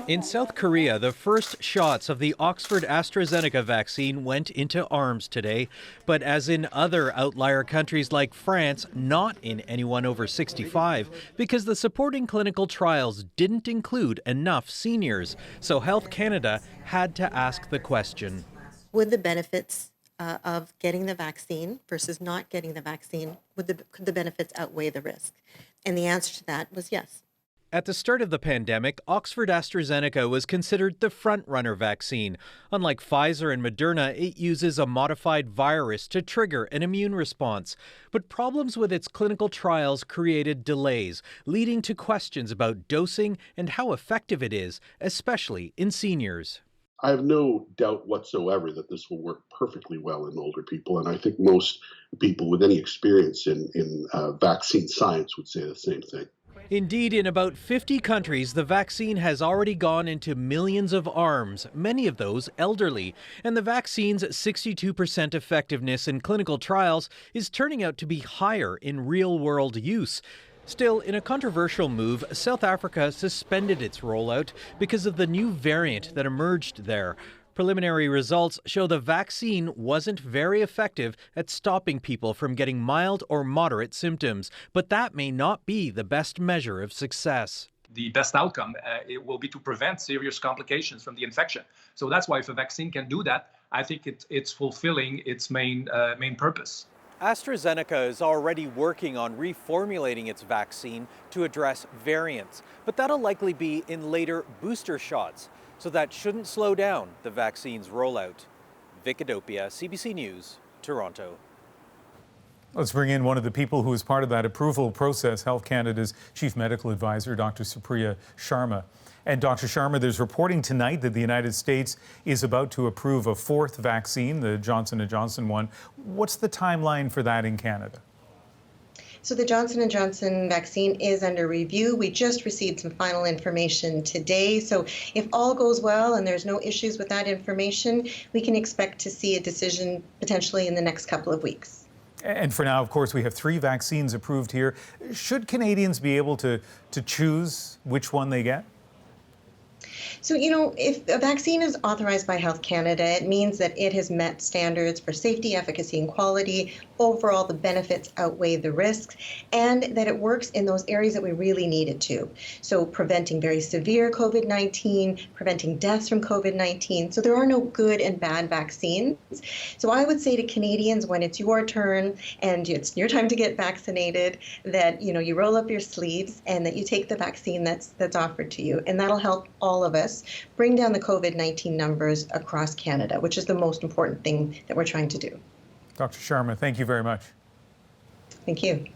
In South Korea, the first shots of the Oxford-AstraZeneca vaccine went into arms today. But as in other outlier countries like France, not in anyone over 65, because the supporting clinical trials didn't include enough seniors. So Health Canada had to ask the question. Would the benefits of getting the vaccine versus not getting the vaccine, could the benefits outweigh the risk? And the answer to that was yes. At the start of the pandemic, Oxford-AstraZeneca was considered the front-runner vaccine. Unlike Pfizer and Moderna, it uses a modified virus to trigger an immune response. But problems with its clinical trials created delays, leading to questions about dosing and how effective it is, especially in seniors. I have no doubt whatsoever that this will work perfectly well in older people, and I think most people with any experience in vaccine science would say the same thing. Indeed, in about 50 countries, the vaccine has already gone into millions of arms, many of those elderly. And the vaccine's 62% effectiveness in clinical trials is turning out to be higher in real-world use. Still, in a controversial move, South Africa suspended its rollout because of the new variant that emerged there. Preliminary results show the vaccine wasn't very effective at stopping people from getting mild or moderate symptoms, but that may not be the best measure of success. The best outcome it will be to prevent serious complications from the infection. So that's why if a vaccine can do that, I think it's fulfilling its main purpose. AstraZeneca is already working on reformulating its vaccine to address variants, but that'll likely be in later booster shots. So that shouldn't slow down the vaccine's rollout. Vic Adopia, CBC News, Toronto. Let's bring in one of the people who was part of that approval process, Health Canada's Chief Medical Advisor, Dr. Supriya Sharma. And Dr. Sharma, there's reporting tonight that the United States is about to approve a fourth vaccine, the Johnson & Johnson one. What's the timeline for that in Canada? So the Johnson & Johnson vaccine is under review. We just received some final information today. So if all goes well and there's no issues with that information, we can expect to see a decision potentially in the next couple of weeks. And for now, of course, we have 3 vaccines approved here. Should Canadians be able to choose which one they get? So, if a vaccine is authorized by Health Canada, it means that it has met standards for safety, efficacy, and quality. Overall, the benefits outweigh the risks, and that it works in those areas that we really need it to. So preventing very severe COVID-19, preventing deaths from COVID-19. So there are no good and bad vaccines. So I would say to Canadians, when it's your turn and it's your time to get vaccinated, that you roll up your sleeves and that you take the vaccine that's offered to you. And that'll help all of us bring down the COVID-19 numbers across Canada, which is the most important thing that we're trying to do. Dr. Sharma, thank you very much. Thank you.